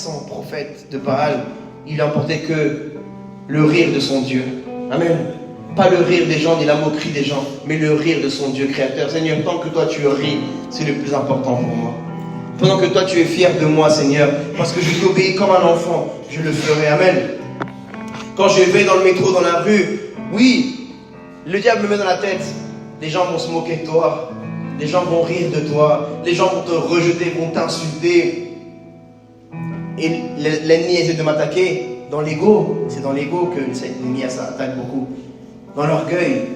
300 prophètes de Baal, il n'emportait que le rire de son Dieu. Amen. Pas le rire des gens ni la moquerie des gens, mais le rire de son Dieu créateur. Seigneur, tant que toi tu ris, c'est le plus important pour moi. Pendant que toi tu es fier de moi, Seigneur, parce que je t'obéis comme un enfant, je le ferai. Amen. Quand je vais dans le métro, dans la rue, oui, le diable me met dans la tête. Les gens vont se moquer de toi. Les gens vont rire de toi. Les gens vont te rejeter, vont t'insulter. Et l'ennemi essaie de m'attaquer dans l'ego. C'est dans l'ego que l'ennemi attaque beaucoup. Dans l'orgueil.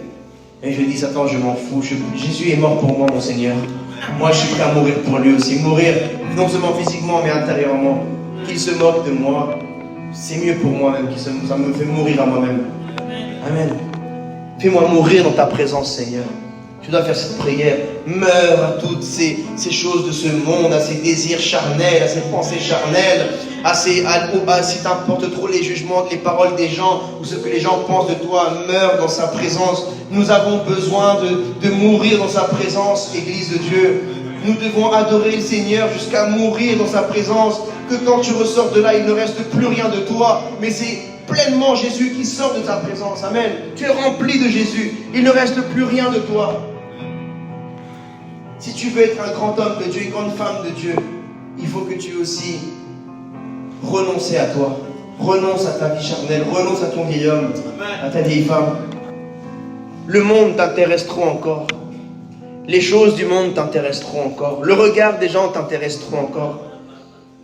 Et je dis, Satan, je m'en fous. Jésus est mort pour moi, mon Seigneur. Moi, je suis prêt à mourir pour lui aussi. Mourir, non seulement physiquement, mais intérieurement. Qu'il se moque de moi, c'est mieux pour moi-même. Ça me fait mourir à moi-même. Amen. Fais-moi mourir dans ta présence, Seigneur. Tu dois faire cette prière. Meurs à toutes ces choses de ce monde, à ces désirs charnels, à ces pensées charnelles, si t'importe trop les jugements, les paroles des gens, ou ce que les gens pensent de toi. Meurs dans sa présence. Nous avons besoin de mourir dans sa présence, Église de Dieu. Nous devons adorer le Seigneur jusqu'à mourir dans sa présence. Que quand tu ressors de là, il ne reste plus rien de toi, mais c'est pleinement Jésus qui sort de ta présence. Amen. Tu es rempli de Jésus. Il ne reste plus rien de toi. Si tu veux être un grand homme de Dieu, une grande femme de Dieu, il faut que tu aussi renonces à toi. Renonce à ta vie charnelle. Renonce à ton vieil homme, à ta vieille femme. Le monde t'intéresse trop encore. Les choses du monde t'intéresseront encore. Le regard des gens t'intéresseront encore.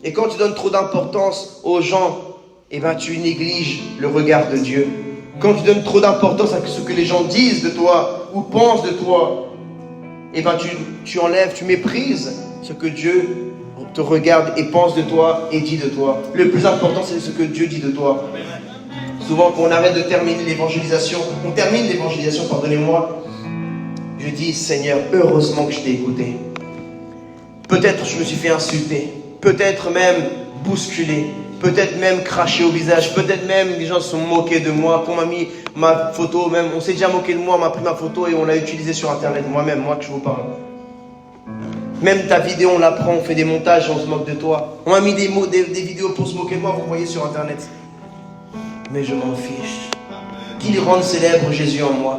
Et quand tu donnes trop d'importance aux gens, eh ben, tu négliges le regard de Dieu. Quand tu donnes trop d'importance à ce que les gens disent de toi ou pensent de toi, eh ben, tu enlèves, tu méprises ce que Dieu te regarde et pense de toi et dit de toi. Le plus important, c'est ce que Dieu dit de toi. Souvent, quand on arrête de terminer l'évangélisation, pardonnez-moi, je dis, Seigneur, heureusement que je t'ai écouté. Peut-être je me suis fait insulter, peut-être même bousculer, peut-être même cracher au visage, peut-être même les gens se sont moqués de moi, qu'on m'a mis ma photo, même on s'est déjà moqué de moi, on m'a pris ma photo et on l'a utilisée sur internet, moi que je vous parle. Même ta vidéo, on la prend, on fait des montages et on se moque de toi. On m'a mis des vidéos pour se moquer de moi, vous voyez sur internet. Mais je m'en fiche. Qu'ils rendent célèbre Jésus en moi.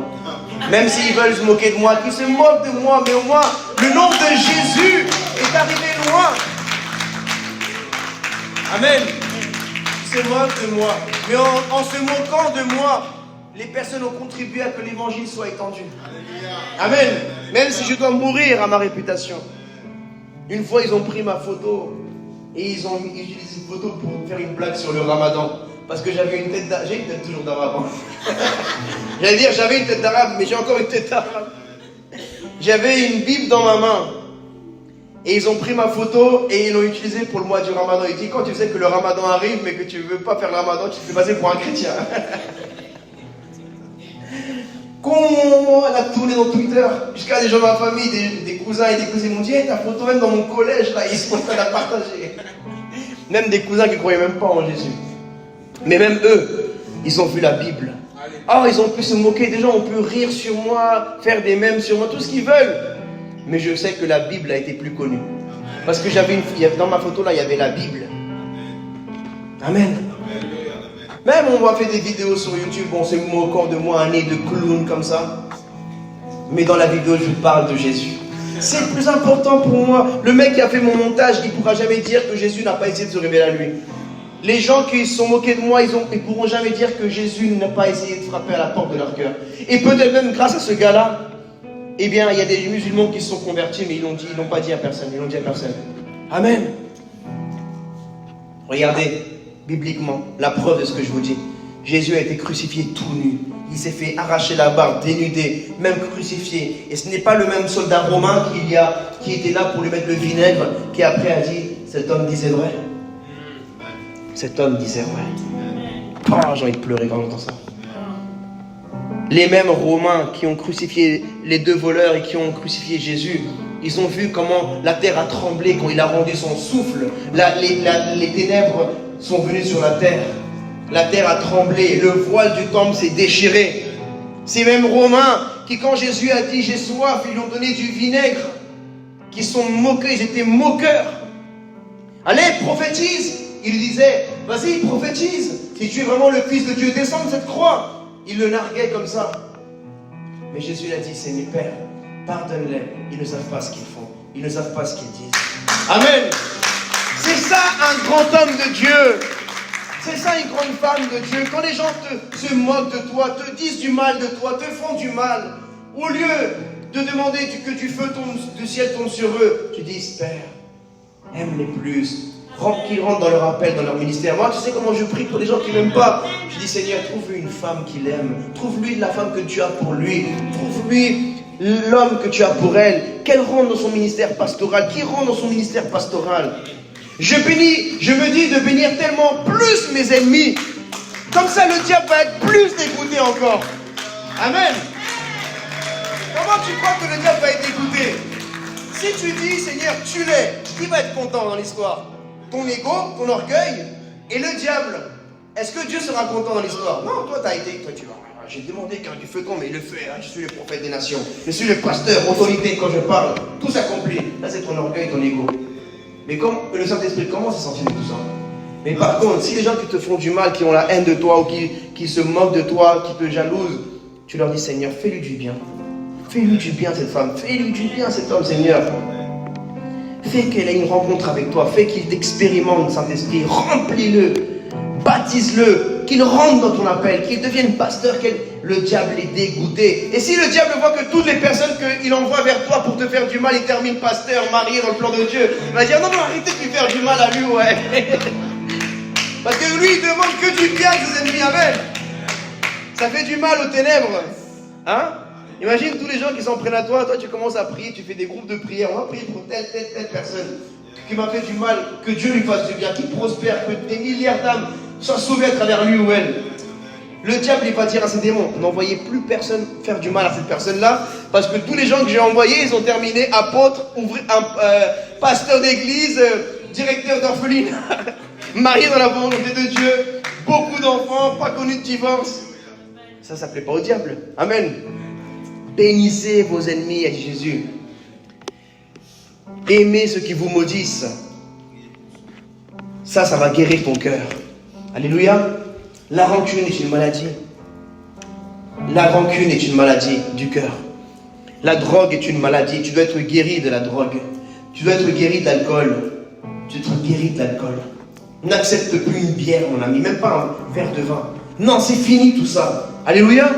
Même s'ils veulent se moquer de moi, qu'ils se moquent de moi, mais au moins, le nom de Jésus est arrivé loin. Amen. Ils se moquent de moi. Mais en se moquant de moi, les personnes ont contribué à que l'évangile soit étendu. Amen. Même si je dois mourir à ma réputation. Une fois, ils ont pris ma photo et ils ont utilisé cette photo pour faire une blague sur le ramadan. Parce que j'avais une tête d'arabe. J'ai une tête toujours d'arabe. J'allais dire, j'avais une tête d'arabe, mais j'ai encore une tête d'arabe. J'avais une Bible dans ma main. Et ils ont pris ma photo et ils l'ont utilisée pour le mois du ramadan. Ils disent, quand tu sais que le ramadan arrive, mais que tu ne veux pas faire le ramadan, tu te fais passer pour un chrétien. Elle a tourné dans Twitter. Jusqu'à des gens de ma famille, des cousins et des cousines m'ont dit, hey, ta photo même dans mon collège, là, ils sont en train de la partager. Même des cousins qui ne croyaient même pas en Jésus. Mais même eux, ils ont vu la Bible. Oh, ils ont pu se moquer des gens, on peut rire sur moi, faire des mèmes sur moi, tout ce qu'ils veulent. Mais je sais que la Bible a été plus connue. Parce que dans ma photo là, il y avait la Bible. Amen. Même on m'a fait des vidéos sur YouTube, on se moquant de moi, un nez de clown comme ça. Mais dans la vidéo, je vous parle de Jésus. C'est le plus important pour moi. Le mec qui a fait mon montage, il ne pourra jamais dire que Jésus n'a pas essayé de se révéler à lui. Les gens qui se sont moqués de moi, ils ne pourront jamais dire que Jésus n'a pas essayé de frapper à la porte de leur cœur. Et peut-être même grâce à ce gars-là, eh bien, il y a des musulmans qui se sont convertis, mais ils l'ont pas dit à personne. Ils l'ont dit à personne. Amen. Regardez, bibliquement, la preuve de ce que je vous dis. Jésus a été crucifié tout nu. Il s'est fait arracher la barbe, dénudé, même crucifié. Et ce n'est pas le même soldat romain qui était là pour lui mettre le vinaigre, qui après a dit, cet homme disait vrai. Cet homme disait vrai. Oh, j'ai envie de pleurer quand j'entends ça. Les mêmes Romains qui ont crucifié les deux voleurs et qui ont crucifié Jésus, ils ont vu comment la terre a tremblé quand il a rendu son souffle. Les ténèbres sont venues sur la terre. La terre a tremblé. Le voile du temple s'est déchiré. Ces mêmes Romains qui, quand Jésus a dit « j'ai soif », ils lui ont donné du vinaigre, qui sont moqués, ils étaient moqueurs. Allez, prophétise. Il lui disait, vas-y, prophétise. Si tu es vraiment le Fils de Dieu, descends de cette croix. Il le narguait comme ça. Mais Jésus a dit, Seigneur Père, pardonne-les. Ils ne savent pas ce qu'ils font. Ils ne savent pas ce qu'ils disent. Amen. C'est ça un grand homme de Dieu. C'est ça une grande femme de Dieu. Quand les gens se moquent de toi, te disent du mal de toi, te font du mal, au lieu de demander que du feu du ciel tombe sur eux, tu dis, Père, aime-les plus. Qu'ils rentrent dans leur appel, dans leur ministère. Moi, tu sais comment je prie pour les gens qui ne m'aiment pas. Je dis, Seigneur, trouve-lui une femme qu'il aime. Trouve-lui la femme que tu as pour lui. Trouve-lui l'homme que tu as pour elle. Qu'elle rentre dans son ministère pastoral. Qui rentre dans son ministère pastoral. Je me dis de bénir tellement plus mes ennemis. Comme ça, le diable va être plus dégoûté encore. Amen. Comment tu crois que le diable va être dégoûté? Si tu dis, Seigneur, tue-les, qui va être content dans l'histoire? Ton ego, ton orgueil et le diable. Est-ce que Dieu sera content dans l'histoire? Non, toi tu vas. J'ai demandé qu'un du feu tombe et le feu, je suis le prophète des nations. Je suis le pasteur, autorité quand je parle. Tout s'accomplit. Là, c'est ton orgueil, ton ego. Mais comme le Saint-Esprit, comment s'est senti de tout ça? Mais par contre, si les gens qui te font du mal, qui ont la haine de toi ou qui se moquent de toi, qui te jalousent, tu leur dis, Seigneur, fais-lui du bien. Fais-lui du bien cette femme. Fais-lui du bien cet homme, Seigneur. Fais qu'elle ait une rencontre avec toi. Fais qu'il expérimente le Saint-Esprit. Remplis-le. Baptise-le. Qu'il rentre dans ton appel. Qu'il devienne pasteur. Que le diable est dégoûté. Et si le diable voit que toutes les personnes qu'il envoie vers toi pour te faire du mal, il termine pasteur, marié dans le plan de Dieu, il va dire non, arrêtez de lui faire du mal à lui, ouais. Parce que lui, il demande que du bien de ses ennemis. Amen. Ça fait du mal aux ténèbres. Hein? Imagine tous les gens qui s'en prennent à toi. Toi, tu commences à prier, tu fais des groupes de prière. On va prier pour telle personne qui m'a fait du mal. Que Dieu lui fasse du bien, qu'il prospère, que des milliards d'âmes soient sauvées à travers lui ou elle. Le diable, il va dire à ses démons, n'envoyez plus personne faire du mal à cette personne-là, parce que tous les gens que j'ai envoyés, ils ont terminé apôtre, pasteur d'église, directeur d'orphelinat, marié dans la volonté de Dieu, beaucoup d'enfants, pas connus de divorce. Ça plaît pas au diable. Amen. Bénissez vos ennemis, a dit Jésus. Aimez ceux qui vous maudissent. Ça va guérir ton cœur. Alléluia. La rancune est une maladie. La rancune est une maladie du cœur. La drogue est une maladie. Tu dois être guéri de la drogue. Tu dois être guéri de l'alcool. Tu dois être guéri de l'alcool. N'accepte plus une bière, mon ami. Même pas un verre de vin. Non, c'est fini tout ça. Alléluia.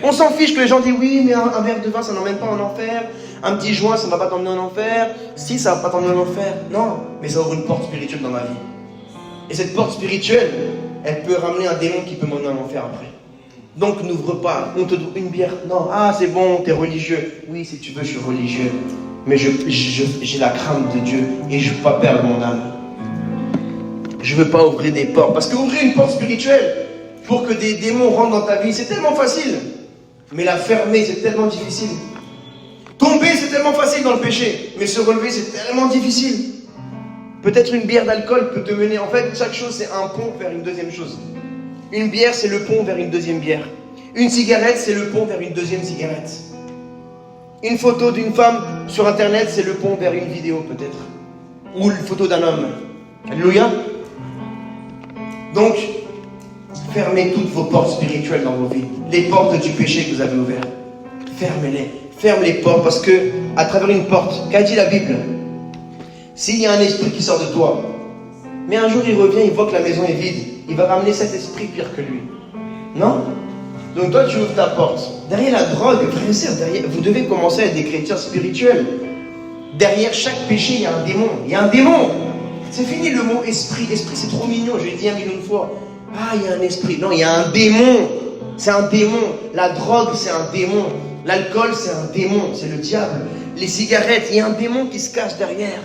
On s'en fiche que les gens disent oui, mais un verre de vin, ça n'emmène pas en enfer. Un petit joint, ça ne va pas t'emmener en enfer. Si, ça ne va pas t'emmener en enfer. Non, mais ça ouvre une porte spirituelle dans ma vie. Et cette porte spirituelle, elle peut ramener un démon qui peut m'emmener en enfer après. Donc n'ouvre pas. On te donne une bière. Non, c'est bon, t'es religieux. Oui, si tu veux, je suis religieux. Mais j'ai la crainte de Dieu et je ne veux pas perdre mon âme. Je ne veux pas ouvrir des portes. Parce qu'ouvrir une porte spirituelle pour que des démons rentrent dans ta vie, c'est tellement facile. Mais la fermer, c'est tellement difficile. Tomber, c'est tellement facile dans le péché. Mais se relever, c'est tellement difficile. Peut-être une bière d'alcool peut te mener... En fait, chaque chose, c'est un pont vers une deuxième chose. Une bière, c'est le pont vers une deuxième bière. Une cigarette, c'est le pont vers une deuxième cigarette. Une photo d'une femme sur Internet, c'est le pont vers une vidéo, peut-être. Ou une photo d'un homme. Alléluia. Donc, fermez toutes vos portes spirituelles dans vos vies. Les portes du péché que vous avez ouvertes. Fermez-les. Ferme les portes parce que, à travers une porte, qu'a dit la Bible? S'il y a un esprit qui sort de toi, mais un jour il revient, il voit que la maison est vide, il va ramener cet esprit pire que lui. Non? Donc toi tu ouvres ta porte. Derrière la drogue, frères et sœurs, vous devez commencer à être des chrétiens spirituels. Derrière chaque péché, il y a un démon. Il y a un démon. C'est fini le mot esprit. Esprit, c'est trop mignon, je l'ai dit 1 million de fois. Il y a un esprit. Non, il y a un démon. C'est un démon. La drogue, c'est un démon. L'alcool, c'est un démon. C'est le diable. Les cigarettes, il y a un démon qui se cache derrière.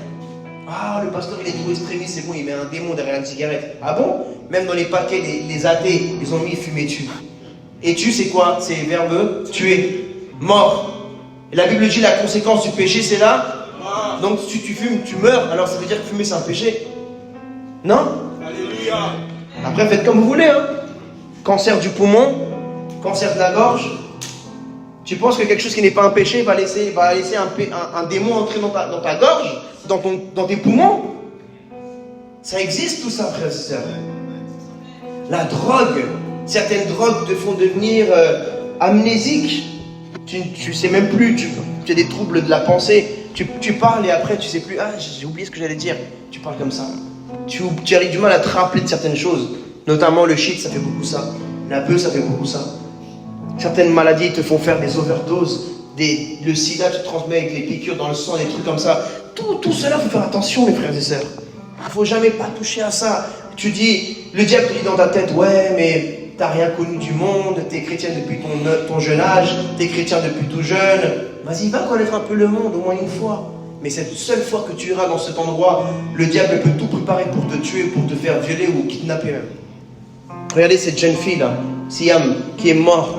Le pasteur, il est trop extrémiste, c'est bon, il met un démon derrière une cigarette. Ah bon? Même dans les paquets, les athées, ils ont mis fumer tu. Et tu, c'est quoi? C'est verbe tuer. Mort. Et la Bible dit la conséquence du péché, c'est là. Donc si tu fumes, tu meurs. Alors ça veut dire que fumer, c'est un péché. Non? Alléluia. Après, faites comme vous voulez. Cancer du poumon, cancer de la gorge. Tu penses que quelque chose qui n'est pas un péché va laisser un démon entrer dans ta gorge, dans tes poumons? Ça existe tout ça, frères et sœurs. La drogue, certaines drogues te font devenir amnésique. Tu sais même plus, tu as des troubles de la pensée. Tu parles et après tu sais plus. Ah, j'ai oublié ce que j'allais dire. Tu parles comme ça. Tu as du mal à te rappeler de certaines choses. Notamment le shit, ça fait beaucoup ça. La bœuf, ça fait beaucoup ça. Certaines maladies te font faire des overdoses. Le sida, tu te transmets avec les piqûres dans le sang, des trucs comme ça. Tout cela, il faut faire attention, mes frères et sœurs. Il ne faut jamais pas toucher à ça. Tu dis, le diable te dit dans ta tête, ouais, mais t'as rien connu du monde, t'es chrétien depuis ton jeune âge, t'es chrétien depuis tout jeune. Vas-y, va connaître un peu le monde, au moins une fois. Mais cette seule fois que tu iras dans cet endroit, le diable peut tout préparer pour te tuer, pour te faire violer ou kidnapper même. Regardez cette jeune fille là, Siam, qui est morte.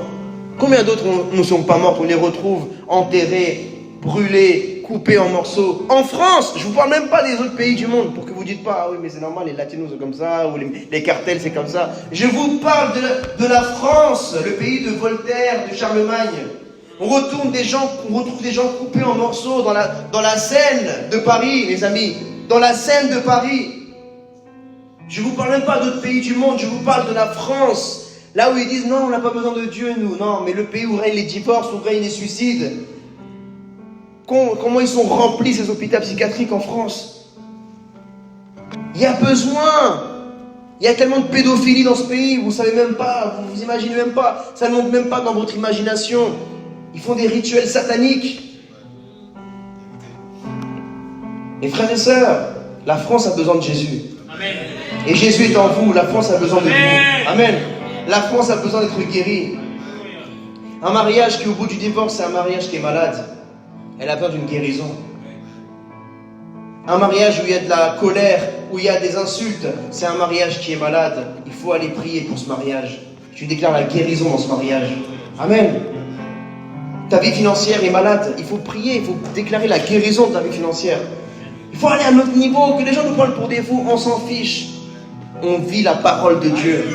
Combien d'autres ne sont pas morts? On les retrouve enterrés, brûlés, coupés en morceaux. En France, je ne vous parle même pas des autres pays du monde, pour que vous ne dites pas, ah oui, mais c'est normal, les latinos sont comme ça, ou les cartels c'est comme ça. Je vous parle de la France, le pays de Voltaire, de Charlemagne. On retrouve des gens coupés en morceaux dans la Seine de Paris, mes amis. Dans la Seine de Paris. Je ne vous parle même pas d'autres pays du monde, je vous parle de la France. Là où ils disent, non, on n'a pas besoin de Dieu, nous. Non, mais le pays où règnent les divorces, où règnent les suicides. Comment ils sont remplis, ces hôpitaux psychiatriques en France? Il y a besoin. Il y a tellement de pédophilie dans ce pays, vous ne savez même pas, vous vous imaginez même pas. Ça ne monte même pas dans votre imagination. Ils font des rituels sataniques. Mes frères et sœurs, la France a besoin de Jésus. Amen. Et Jésus est en vous, la France a besoin de vous. Amen. La France a besoin d'être guérie. Un mariage qui, au bout du divorce, c'est un mariage qui est malade. Elle a besoin d'une guérison. Un mariage où il y a de la colère, où il y a des insultes, c'est un mariage qui est malade. Il faut aller prier pour ce mariage. Tu déclares la guérison dans ce mariage. Amen. Ta vie financière est malade. Il faut prier, il faut déclarer la guérison de ta vie financière. Il faut aller à un autre niveau, que les gens nous parlent pour des fous, on s'en fiche. On vit la parole de Dieu.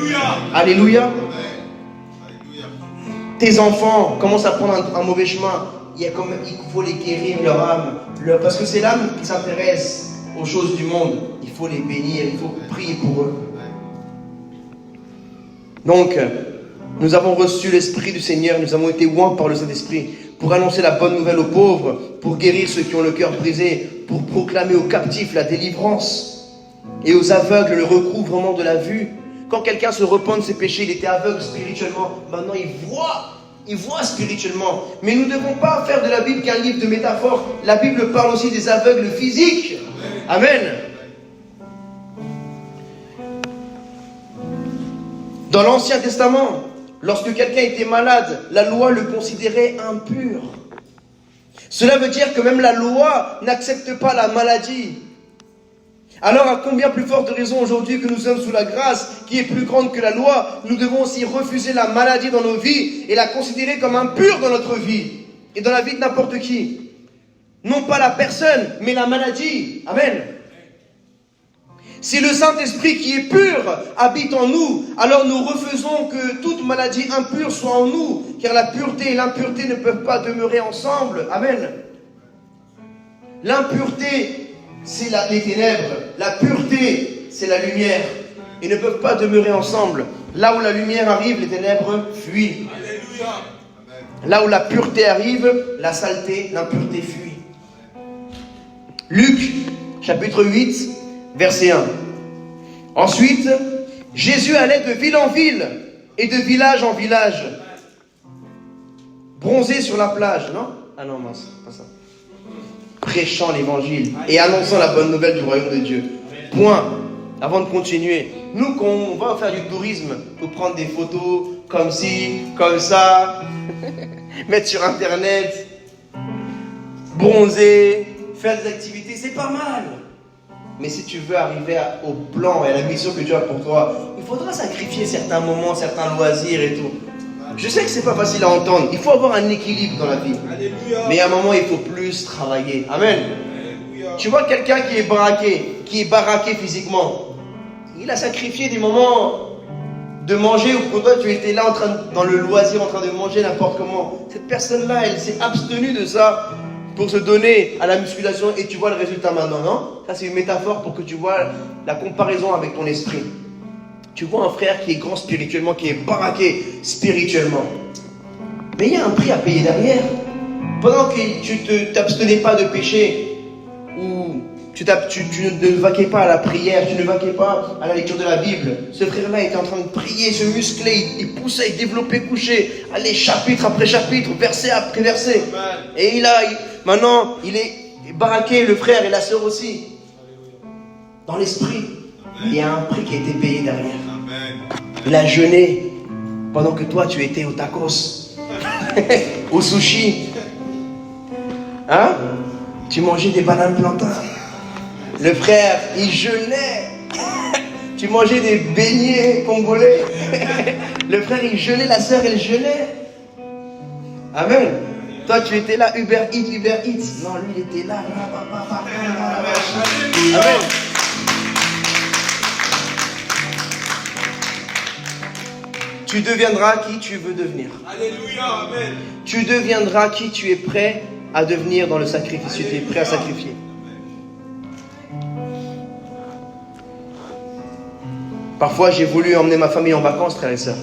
Alléluia. Alléluia. Tes enfants commencent à prendre un mauvais chemin. Il faut les guérir, leur âme. Parce que c'est l'âme qui s'intéresse aux choses du monde. Il faut les bénir, il faut prier pour eux. Donc, nous avons reçu l'Esprit du Seigneur, nous avons été oints par le Saint-Esprit pour annoncer la bonne nouvelle aux pauvres, pour guérir ceux qui ont le cœur brisé, pour proclamer aux captifs la délivrance et aux aveugles le recouvrement de la vue. Quand quelqu'un se repent de ses péchés, il était aveugle spirituellement, maintenant il voit spirituellement. Mais nous ne devons pas faire de la Bible qu'un livre de métaphores. La Bible parle aussi des aveugles physiques. Amen. Dans l'Ancien Testament, lorsque quelqu'un était malade, la loi le considérait impur. Cela veut dire que même la loi n'accepte pas la maladie. Alors à combien plus forte raison aujourd'hui que nous sommes sous la grâce qui est plus grande que la loi, nous devons aussi refuser la maladie dans nos vies et la considérer comme impure dans notre vie et dans la vie de n'importe qui. Non pas la personne, mais la maladie. Amen. Si le Saint-Esprit qui est pur habite en nous, alors nous refusons que toute maladie impure soit en nous, car la pureté et l'impureté ne peuvent pas demeurer ensemble. Amen. L'impureté, c'est les ténèbres. La pureté, c'est la lumière. Ils ne peuvent pas demeurer ensemble. Là où la lumière arrive, les ténèbres fuient. Alléluia. Là où la pureté arrive, la saleté, l'impureté fuit. Luc, chapitre 8, verset 1. Ensuite, Jésus allait de ville en ville et de village en village. Bronzé sur la plage, non? Ah non, mince, pas ça. Prêchant l'évangile et annonçant la bonne nouvelle du royaume de Dieu. Point. Avant de continuer, nous quand on va faire du tourisme, pour prendre des photos comme ci, comme ça, mettre sur internet, bronzer, faire des activités, c'est pas mal. Mais si tu veux arriver au plan et à la mission que Dieu a pour toi, il faudra sacrifier certains moments, certains loisirs et tout. Je sais que c'est pas facile à entendre. Il faut avoir un équilibre dans la vie. Alléluia. Mais à un moment, il faut plus travailler. Amen. Alléluia. Tu vois quelqu'un qui est baraqué physiquement. Il a sacrifié des moments de manger ou pour toi, tu étais là dans le loisir, en train de manger n'importe comment. Cette personne-là, elle s'est abstenue de ça pour se donner à la musculation et tu vois le résultat maintenant, non? Ça, c'est une métaphore pour que tu vois la comparaison avec ton esprit. Tu vois un frère qui est grand spirituellement, qui est baraqué spirituellement. Mais il y a un prix à payer derrière. Pendant que tu ne t'abstenais pas de péché, ou tu ne vaquais pas à la prière, tu ne vaquais pas à la lecture de la Bible, ce frère-là était en train de prier, se muscler, il poussait, il développait couché, allez, chapitre après chapitre, verset après verset. Et maintenant, il est baraqué, le frère et la sœur aussi. Dans l'esprit, il y a un prix qui a été payé derrière. Il a jeûné pendant que toi, tu étais au tacos, au sushi. Hein? Tu mangeais des bananes plantains. Le frère, il jeûnait. Tu mangeais des beignets congolais. Le frère, il jeûnait, la sœur, elle jeûnait. Amen. Toi, tu étais là, Uber Eats. Non, lui, il était là. Amen. Tu deviendras qui tu veux devenir. Alléluia, amen. Tu deviendras qui tu es prêt à devenir dans le sacrifice. Tu es prêt à sacrifier. Parfois, j'ai voulu emmener ma famille en vacances, frères et sœurs.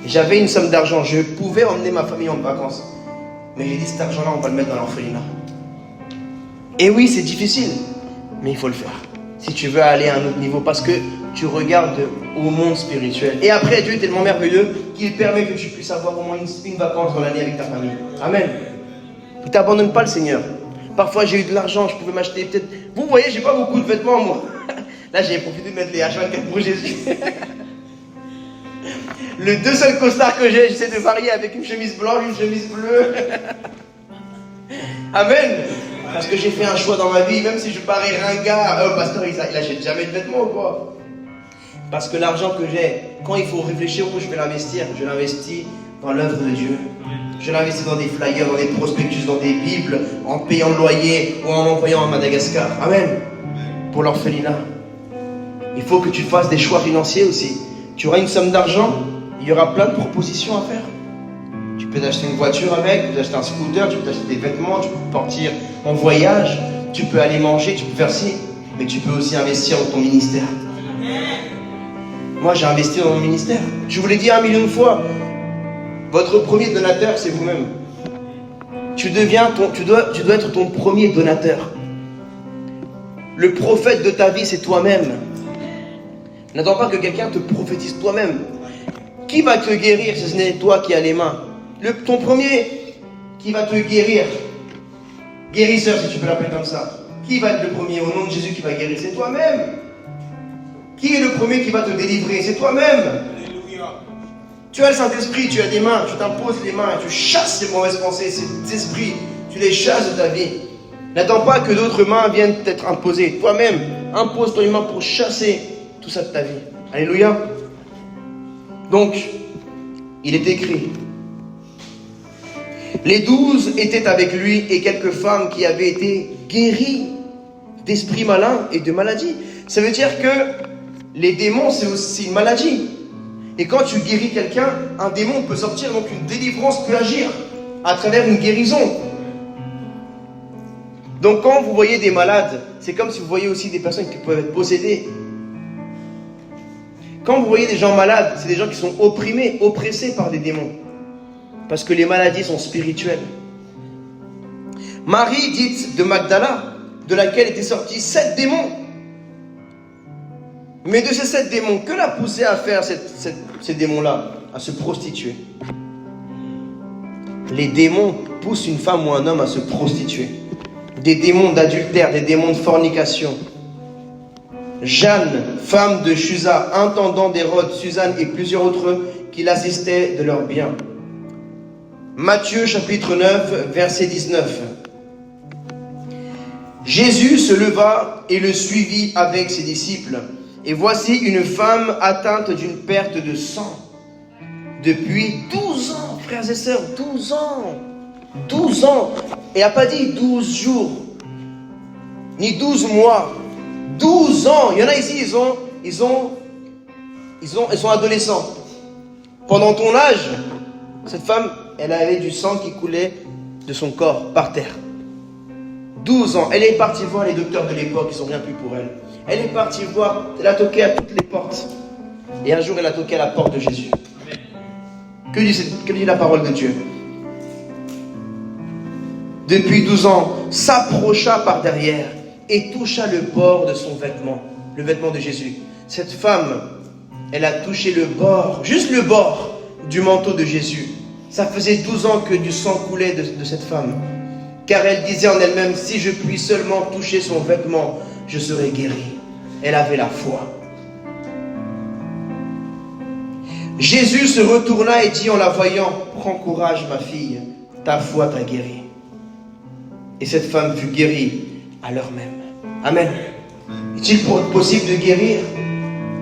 J'avais une somme d'argent. Je pouvais emmener ma famille en vacances. Mais j'ai dit, cet argent-là, on va le mettre dans l'orphelinat. Et oui, c'est difficile. Mais il faut le faire. Si tu veux aller à un autre niveau. Parce que tu regardes au monde spirituel. Et après, Dieu est tellement merveilleux qu'il permet que tu puisses avoir au moins une vacance dans l'année avec ta famille. Amen. Il ne t'abandonne pas, le Seigneur. Parfois, j'ai eu de l'argent. Je pouvais m'acheter peut-être... Vous voyez, j'ai pas beaucoup de vêtements, moi. Là, j'ai profité de mettre les H24 pour Jésus. Le deux seuls costards que j'ai, j'essaie de varier avec une chemise blanche, une chemise bleue. Amen. Parce que j'ai fait un choix dans ma vie, même si je parais ringard. Pasteur, il achète jamais de vêtements ou quoi? Parce que l'argent que j'ai, quand il faut réfléchir où je vais l'investir, je l'investis dans l'œuvre de Dieu. Je l'investis dans des flyers, dans des prospectus, dans des bibles, en payant le loyer ou en m'envoyant à Madagascar. Amen. Pour l'orphelinat. Il faut que tu fasses des choix financiers aussi. Tu auras une somme d'argent, il y aura plein de propositions à faire. Tu peux t'acheter une voiture avec, tu peux t'acheter un scooter, tu peux t'acheter des vêtements, tu peux partir en voyage, tu peux aller manger, tu peux faire ci. Mais tu peux aussi investir dans ton ministère. Moi, j'ai investi dans mon ministère. Je vous l'ai dit 1 million de fois. Votre premier donateur, c'est vous-même. Tu dois être ton premier donateur. Le prophète de ta vie, c'est toi-même. N'attends pas que quelqu'un te prophétise toi-même. Qui va te guérir si ce n'est toi qui as les mains? Ton premier qui va te guérir, guérisseur si tu peux l'appeler comme ça, qui va être le premier au nom de Jésus qui va guérir? C'est toi-même. Qui est le premier qui va te délivrer? C'est toi-même. Alléluia. Tu as le Saint-Esprit, tu as des mains, tu t'imposes les mains, tu chasses ces mauvaises pensées, ces esprits, tu les chasses de ta vie. N'attends pas que d'autres mains viennent t'être imposées. Toi-même, impose-toi une main pour chasser tout ça de ta vie. Alléluia. Donc, il est écrit, les 12 étaient avec lui et quelques femmes qui avaient été guéries d'esprits malins et de maladies. Ça veut dire que les démons, c'est aussi une maladie. Et quand tu guéris quelqu'un, un démon peut sortir, donc une délivrance peut agir à travers une guérison. Donc quand vous voyez des malades, c'est comme si vous voyez aussi des personnes qui peuvent être possédées. Quand vous voyez des gens malades, c'est des gens qui sont opprimés, oppressés par des démons. Parce que les maladies sont spirituelles. Marie, dite de Magdala, de laquelle étaient sortis 7 démons. Mais de ces 7 démons, que l'a poussé à faire ces démons-là? À se prostituer. Les démons poussent une femme ou un homme à se prostituer. Des démons d'adultère, des démons de fornication. Jeanne, femme de Chusa, intendant d'Hérode, Suzanne et plusieurs autres qui l'assistaient de leurs biens. Matthieu chapitre 9, verset 19. Jésus se leva et le suivit avec ses disciples. Et voici une femme atteinte d'une perte de sang. Depuis 12 ans, frères et sœurs, 12 ans. 12 ans. Et il n'a pas dit 12 jours, ni 12 mois. 12 ans. Il y en a ici, ils sont adolescents. Pendant ton âge, cette femme, elle avait du sang qui coulait de son corps par terre. 12 ans. Elle est partie voir les docteurs de l'époque, ils n'ont rien pu pour elle. Elle est partie voir, elle a toqué à toutes les portes. Et un jour, elle a toqué à la porte de Jésus. Que dit la parole de Dieu? Depuis 12 ans, s'approcha par derrière et toucha le bord de son vêtement, le vêtement de Jésus. Cette femme, elle a touché le bord, juste le bord du manteau de Jésus. Ça faisait 12 ans que du sang coulait de cette femme. Car elle disait en elle-même, si je puis seulement toucher son vêtement, je serai guérie. Elle avait la foi. Jésus se retourna et dit en la voyant, prends courage ma fille, ta foi t'a guérie. Et cette femme fut guérie à l'heure même. Amen. Est-il possible de guérir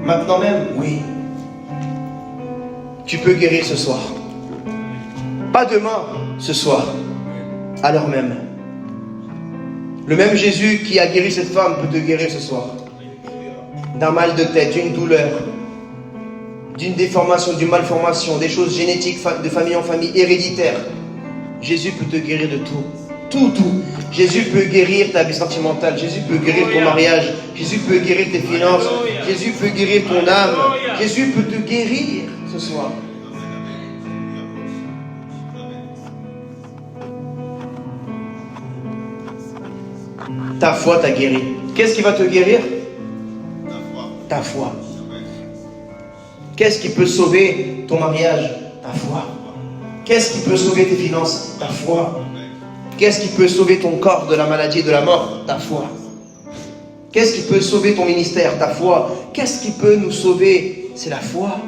maintenant même? Oui. Tu peux guérir ce soir. Pas demain, ce soir. À l'heure même. Le même Jésus qui a guéri cette femme peut te guérir ce soir. D'un mal de tête, d'une douleur, d'une déformation, d'une malformation, des choses génétiques de famille en famille, héréditaires. Jésus peut te guérir de tout. Tout. Jésus peut guérir ta vie sentimentale. Jésus peut guérir ton mariage. Jésus peut guérir tes finances. Jésus peut guérir ton âme. Jésus peut te guérir ce soir. Ta foi t'a guéri. Qu'est-ce qui va te guérir? Ta foi. Qu'est-ce qui peut sauver ton mariage? Ta foi. Qu'est-ce qui peut sauver tes finances? Ta foi. Qu'est-ce qui peut sauver ton corps de la maladie et de la mort? Ta foi. Qu'est-ce qui peut sauver ton ministère? Ta foi. Qu'est-ce qui peut nous sauver? C'est la foi.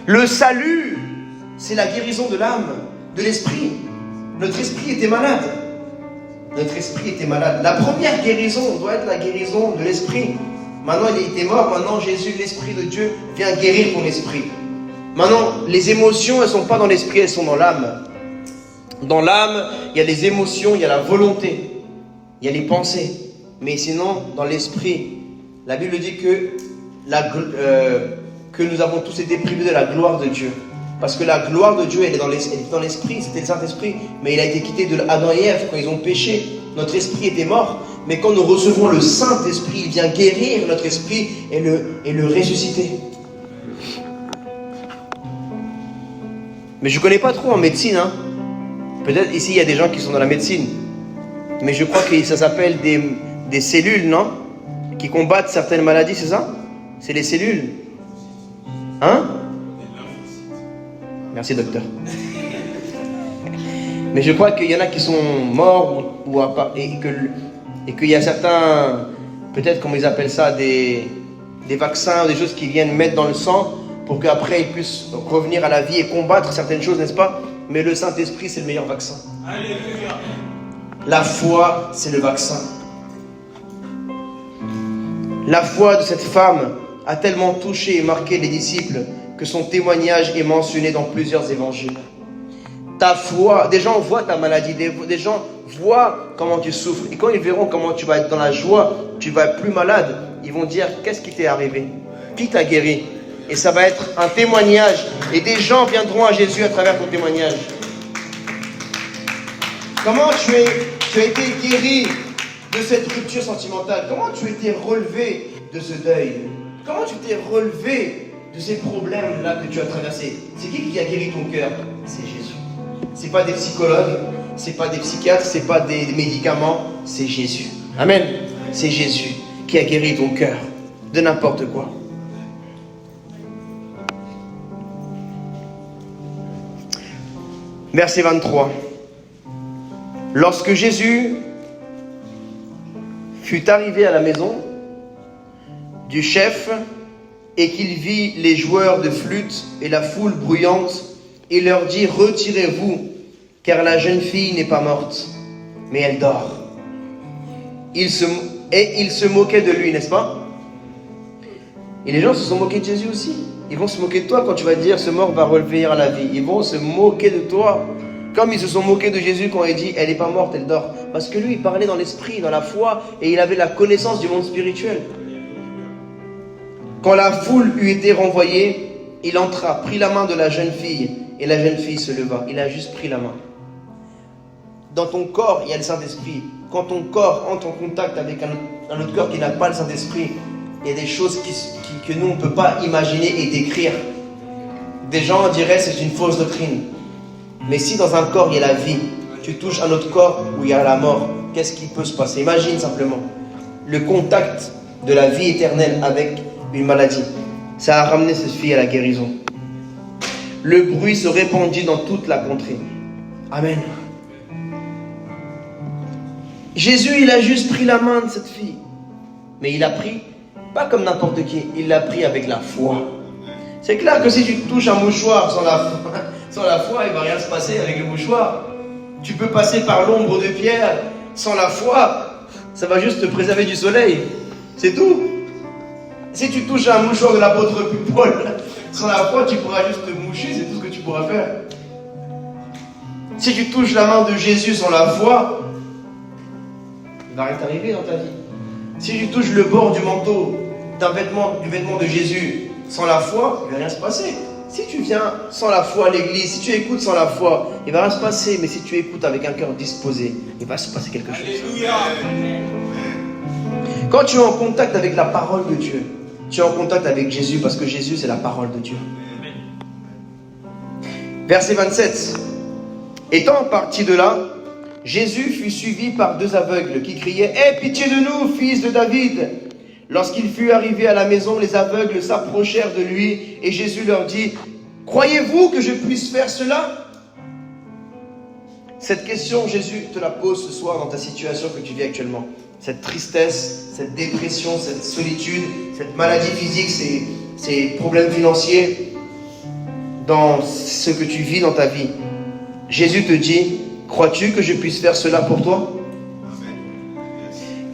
Le salut, c'est la guérison de l'âme, de l'esprit. Notre esprit était malade. Notre esprit était malade. La première guérison doit être la guérison de l'esprit. Maintenant, il était mort. Maintenant, Jésus, l'Esprit de Dieu, vient guérir ton esprit. Maintenant, les émotions, elles ne sont pas dans l'esprit, elles sont dans l'âme. Dans l'âme, il y a les émotions, il y a la volonté, il y a les pensées. Mais sinon, dans l'esprit, la Bible dit que nous avons tous été privés de la gloire de Dieu. Parce que la gloire de Dieu, elle est dans l'esprit, c'était le Saint-Esprit. Mais il a été quitté de Adam et Ève quand ils ont péché. Notre esprit était mort. Mais quand nous recevons le Saint-Esprit, il vient guérir notre esprit et le ressusciter. Mais je ne connais pas trop en médecine. Peut-être ici, il y a des gens qui sont dans la médecine. Mais je crois que ça s'appelle des cellules, non? Qui combattent certaines maladies, c'est ça? C'est les cellules. Hein? Merci, docteur. Mais je crois qu'il y en a qui sont morts et qu'il y a certains, peut-être comme ils appellent ça, des vaccins, des choses qui viennent mettre dans le sang pour qu'après ils puissent revenir à la vie et combattre certaines choses, n'est-ce pas? Mais le Saint-Esprit, c'est le meilleur vaccin. Alléluia. La foi, c'est le vaccin. La foi de cette femme a tellement touché et marqué les disciples que son témoignage est mentionné dans plusieurs évangiles. Ta foi, des gens voient ta maladie, des gens voient comment tu souffres. Et quand ils verront comment tu vas être dans la joie, tu vas être plus malade, ils vont dire, qu'est-ce qui t'est arrivé? Qui t'a guéri? Et ça va être un témoignage. Et des gens viendront à Jésus à travers ton témoignage. Comment tu as été guéri de cette rupture sentimentale? Comment tu as été relevé de ce deuil? Comment tu t'es relevé de ces problèmes-là que tu as traversés? C'est qui a guéri ton cœur? C'est Jésus. C'est pas des psychologues, c'est pas des psychiatres, c'est pas des médicaments, c'est Jésus. Amen. C'est Jésus qui a guéri ton cœur de n'importe quoi. Verset 23. Lorsque Jésus fut arrivé à la maison du chef et qu'il vit les joueurs de flûte et la foule bruyante, il leur dit, retirez-vous, car la jeune fille n'est pas morte, mais elle dort. Il se moquait de lui, n'est-ce pas? Et les gens se sont moqués de Jésus aussi. Ils vont se moquer de toi quand tu vas dire, ce mort va revenir à la vie. Ils vont se moquer de toi. Comme ils se sont moqués de Jésus quand il dit, elle n'est pas morte, elle dort. Parce que lui, il parlait dans l'esprit, dans la foi, et il avait la connaissance du monde spirituel. Quand la foule eut été renvoyée, il entra, prit la main de la jeune fille, et la jeune fille se leva. Il a juste pris la main. dans ton corps, il y a le Saint-Esprit. Quand ton corps entre en contact avec un autre corps qui n'a pas le Saint-Esprit, il y a des choses que nous, on ne peut pas imaginer et décrire. Des gens diraient que c'est une fausse doctrine. Mais si dans un corps, il y a la vie, tu touches un autre corps où il y a la mort, qu'est-ce qui peut se passer? Imagine simplement le contact de la vie éternelle avec une maladie. Ça a ramené cette fille à la guérison. Le bruit se répandit dans toute la contrée. Amen. Jésus, il a juste pris la main de cette fille. Mais il a pris, pas comme n'importe qui, il l'a pris avec la foi. C'est clair que si tu touches un mouchoir sans la foi, il ne va rien se passer avec le mouchoir. Tu peux passer par l'ombre de Pierre sans la foi, ça va juste te préserver du soleil. C'est tout. Si tu touches un mouchoir de l'apôtre Paul sans la foi, tu pourras juste te moucher, c'est tout ce que tu pourras faire. Si tu touches la main de Jésus sans la foi, il ne va rien t'arriver dans ta vie. Si tu touches le bord du manteau, du vêtement de Jésus sans la foi, il ne va rien se passer. Si tu viens sans la foi à l'église, si tu écoutes sans la foi, il ne va rien se passer. Mais si tu écoutes avec un cœur disposé, il va se passer quelque chose. Alléluia. Quand tu es en contact avec la parole de Dieu, tu es en contact avec Jésus parce que Jésus, c'est la parole de Dieu. Verset 27. Étant parti de là, Jésus fut suivi par 2 aveugles qui criaient « Aie pitié de nous, fils de David !» Lorsqu'il fut arrivé à la maison, les aveugles s'approchèrent de lui et Jésus leur dit « Croyez-vous que je puisse faire cela ?» Cette question, Jésus te la pose ce soir dans ta situation que tu vis actuellement. Cette tristesse, cette dépression, cette solitude, cette maladie physique, ces problèmes financiers, dans ce que tu vis dans ta vie. Jésus te dit « Crois-tu que je puisse faire cela pour toi ?»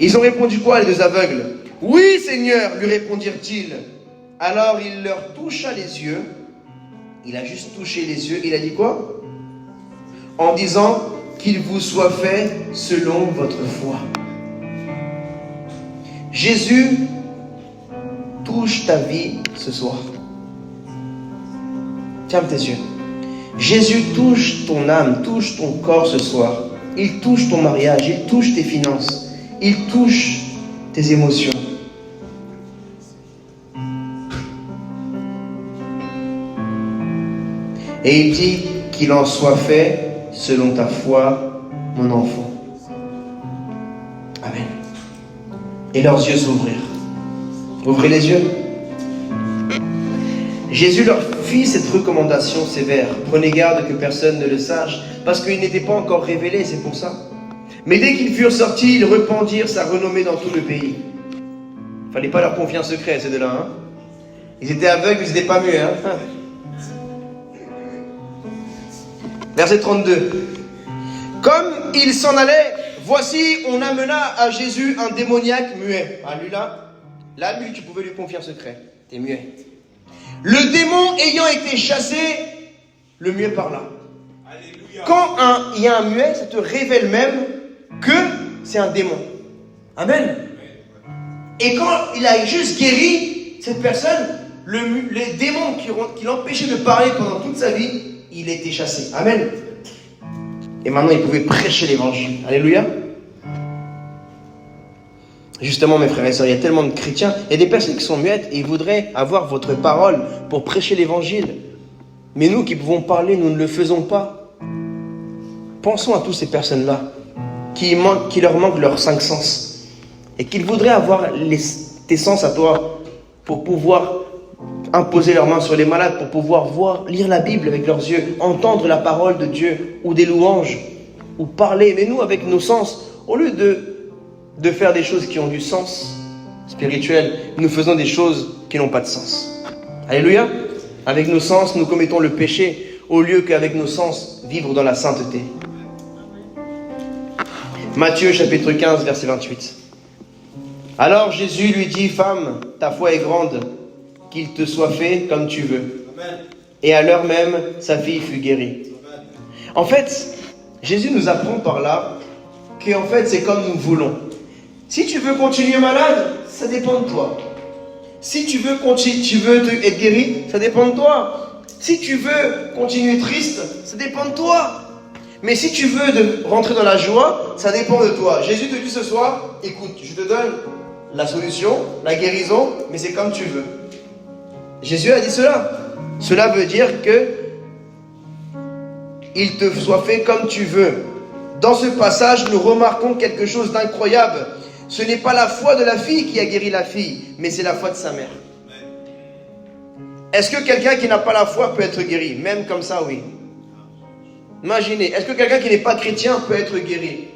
Ils ont répondu quoi, les 2 aveugles ? « Oui, Seigneur, lui répondirent-ils. » Alors il leur toucha les yeux. Il a juste touché les yeux. Il a dit quoi ? En disant qu'il vous soit fait selon votre foi. Jésus touche ta vie ce soir. Ferme tes yeux. Jésus touche ton âme, touche ton corps ce soir. Il touche ton mariage, il touche tes finances, il touche tes émotions. Et il dit qu'il en soit fait selon ta foi, mon enfant. Amen. Et leurs yeux s'ouvrirent. Ouvrez les yeux. Jésus leur fit cette recommandation sévère. Prenez garde que personne ne le sache, parce qu'il n'était pas encore révélé, c'est pour ça. Mais dès qu'ils furent sortis, ils répandirent sa renommée dans tout le pays. Il ne fallait pas leur confier un secret, ces deux-là. Hein? Ils étaient aveugles, ils n'étaient pas muets. Hein? Verset 32. Comme il s'en allait, voici, on amena à Jésus un démoniaque muet. Ah, lui là, lui, tu pouvais lui confier un secret. T'es muet. Le démon ayant été chassé, le muet parla. Alléluia. Quand il y a un muet, ça te révèle même que c'est un démon. Amen. Et quand il a juste guéri cette personne, les démons qui l'empêchaient de parler pendant toute sa vie, il était chassé. Amen. Et maintenant, il pouvait prêcher l'évangile. Alléluia. Justement, mes frères et sœurs, il y a tellement de chrétiens, il y a des personnes qui sont muettes et ils voudraient avoir votre parole pour prêcher l'évangile. Mais nous qui pouvons parler, nous ne le faisons pas. Pensons à toutes ces personnes-là qui leur manquent leurs 5 sens et qu'ils voudraient avoir tes sens à toi pour pouvoir imposer leurs mains sur les malades, pour pouvoir voir, lire la Bible avec leurs yeux, entendre la parole de Dieu ou des louanges ou parler. Mais nous, avec nos sens, au lieu de faire des choses qui ont du sens spirituel, nous faisons des choses qui n'ont pas de sens. Alléluia. Avec nos sens, nous commettons le péché au lieu qu'avec nos sens, vivre dans la sainteté. Matthieu chapitre 15, verset 28. Alors Jésus lui dit, femme, ta foi est grande, qu'il te soit fait comme tu veux. Amen. Et à l'heure même, sa fille fut guérie. Amen. En fait, Jésus nous apprend par là qu'en fait, c'est comme nous voulons. Si tu veux continuer malade, ça dépend de toi. Si tu veux être guéri, ça dépend de toi. Si tu veux continuer triste, ça dépend de toi. Mais si tu veux rentrer dans la joie, ça dépend de toi. Jésus te dit ce soir, écoute, je te donne la solution, la guérison, mais c'est comme tu veux. Jésus a dit cela. Cela veut dire que il te soit fait comme tu veux. Dans ce passage, nous remarquons quelque chose d'incroyable. Ce n'est pas la foi de la fille qui a guéri la fille, mais c'est la foi de sa mère. Est-ce que quelqu'un qui n'a pas la foi peut être guéri? Même comme ça, oui. Imaginez, est-ce que quelqu'un qui n'est pas chrétien peut être guéri?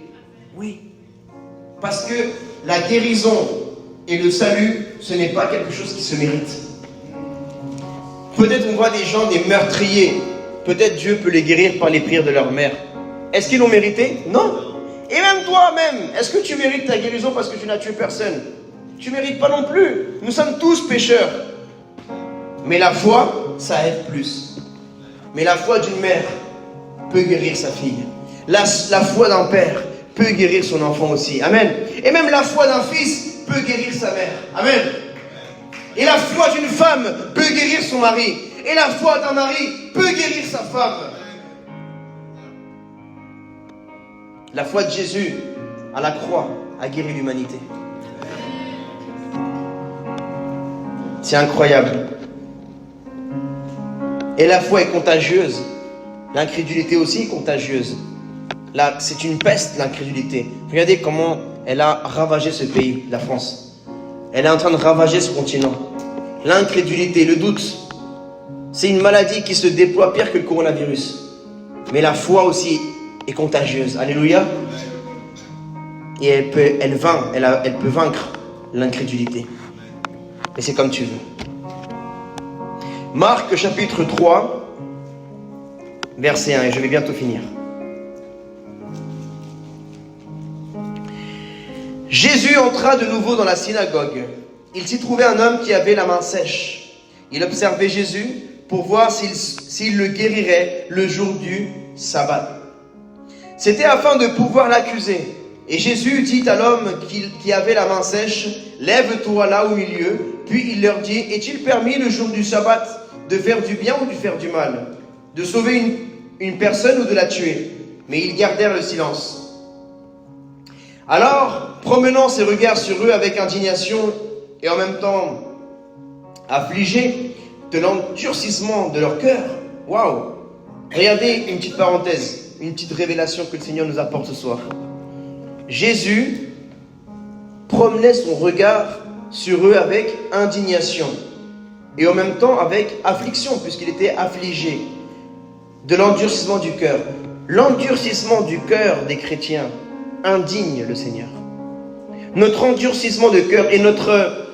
Oui. Parce que la guérison et le salut, ce n'est pas quelque chose qui se mérite. Peut-être on voit des gens, des meurtriers. Peut-être Dieu peut les guérir par les prières de leur mère. Est-ce qu'ils l'ont mérité? Non. Et même toi-même, est-ce que tu mérites ta guérison parce que tu n'as tué personne? Tu ne mérites pas non plus. Nous sommes tous pécheurs. Mais la foi, ça aide plus. Mais la foi d'une mère peut guérir sa fille. La foi d'un père peut guérir son enfant aussi. Amen. Et même la foi d'un fils peut guérir sa mère. Amen. Et la foi d'une femme peut guérir son mari. Et la foi d'un mari peut guérir sa femme. La foi de Jésus à la croix a guéri l'humanité. C'est incroyable. Et la foi est contagieuse. L'incrédulité aussi est contagieuse. Là, c'est une peste, l'incrédulité. Regardez comment elle a ravagé ce pays, la France. Elle est en train de ravager ce continent. L'incrédulité, le doute, c'est une maladie qui se déploie pire que le coronavirus. Mais la foi aussi est contagieuse. Alléluia. Et elle peut vaincre l'incrédulité. Et c'est comme tu veux. Marc chapitre 3, verset 1, et je vais bientôt finir. Jésus entra de nouveau dans la synagogue. Il s'y trouvait un homme qui avait la main sèche. Il observait Jésus pour voir s'il le guérirait le jour du sabbat. C'était afin de pouvoir l'accuser. Et Jésus dit à l'homme qui avait la main sèche, « Lève-toi là au milieu. » Puis il leur dit, « Est-il permis le jour du sabbat de faire du bien ou de faire du mal, de sauver une personne ou de la tuer ?» Mais ils gardèrent le silence. Alors, promenant ses regards sur eux avec indignation et en même temps affligés de l'endurcissement de leur cœur. Waouh! Regardez une petite parenthèse, une petite révélation que le Seigneur nous apporte ce soir. Jésus promenait son regard sur eux avec indignation et en même temps avec affliction, puisqu'il était affligé de l'endurcissement du cœur. L'endurcissement du cœur des chrétiens indigne le Seigneur. Notre endurcissement de cœur et notre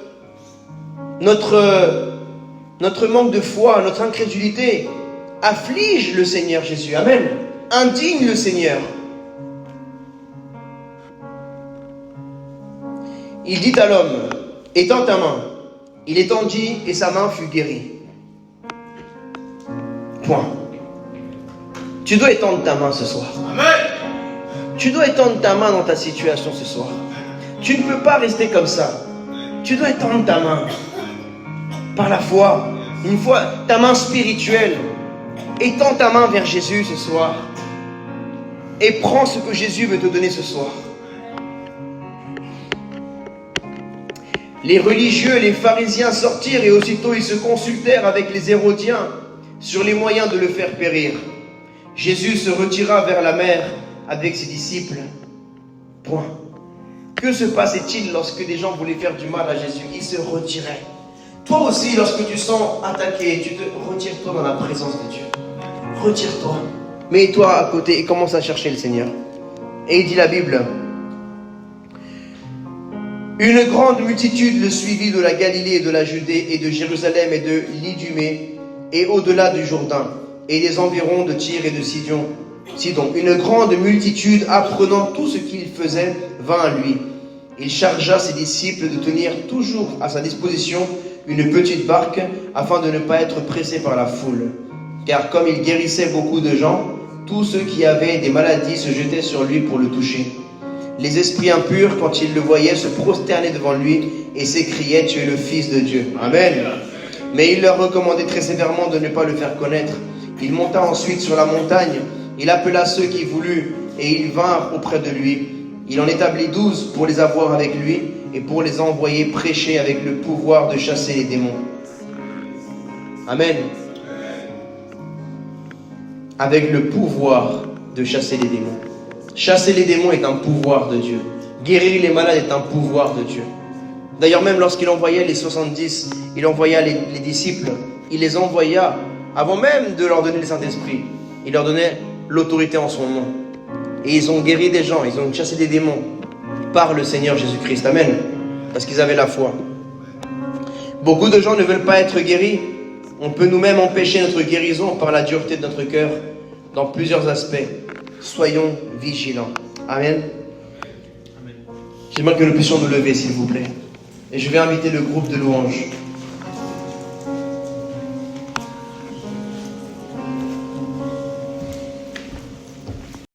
manque de foi, notre incrédulité afflige le Seigneur Jésus. Amen. Indigne le Seigneur. Il dit à l'homme, « Étends ta main. » Il étendit et sa main fut guérie. Point. Tu dois étendre ta main ce soir. Amen. Tu dois étendre ta main dans ta situation ce soir. Tu ne peux pas rester comme ça. Tu dois étendre ta main par la foi. Une fois, ta main spirituelle. Étends ta main vers Jésus ce soir. Et prends ce que Jésus veut te donner ce soir. Les religieux et les pharisiens sortirent et aussitôt ils se consultèrent avec les Hérodiens sur les moyens de le faire périr. Jésus se retira vers la mer avec ses disciples. Point. Que se passait-il lorsque des gens voulaient faire du mal à Jésus? Ils se retiraient. Toi aussi, lorsque tu sens attaqué, tu te retires-toi dans la présence de Dieu. Retire-toi. Mets-toi à côté et commence à chercher le Seigneur. Et il dit la Bible, une grande multitude le suivit de la Galilée et de la Judée et de Jérusalem et de l'Idumée et au-delà du Jourdain et des environs de Tyr et de Sidon. Une grande multitude, apprenant tout ce qu'il faisait, vint à lui. Il chargea ses disciples de tenir toujours à sa disposition une petite barque afin de ne pas être pressé par la foule. Car comme il guérissait beaucoup de gens, tous ceux qui avaient des maladies se jetaient sur lui pour le toucher. Les esprits impurs, quand ils le voyaient, se prosternaient devant lui et s'écriaient « Tu es le Fils de Dieu ». Amen. Mais il leur recommandait très sévèrement de ne pas le faire connaître. Il monta ensuite sur la montagne Il appela ceux qui voulurent et ils vinrent auprès de lui. Il en établit 12 pour les avoir avec lui et pour les envoyer prêcher avec le pouvoir de chasser les démons. Amen. Avec le pouvoir de chasser les démons. Chasser les démons est un pouvoir de Dieu. Guérir les malades est un pouvoir de Dieu. D'ailleurs, même lorsqu'il envoyait les 70, il envoya les disciples, il les envoya avant même de leur donner le Saint-Esprit. Il leur donnait l'autorité en son nom. Et ils ont guéri des gens, ils ont chassé des démons par le Seigneur Jésus-Christ. Amen. Parce qu'ils avaient la foi. Beaucoup de gens ne veulent pas être guéris. On peut nous-mêmes empêcher notre guérison par la dureté de notre cœur dans plusieurs aspects. Soyons vigilants. Amen. J'aimerais que nous puissions nous lever, s'il vous plaît. Et je vais inviter le groupe de louanges.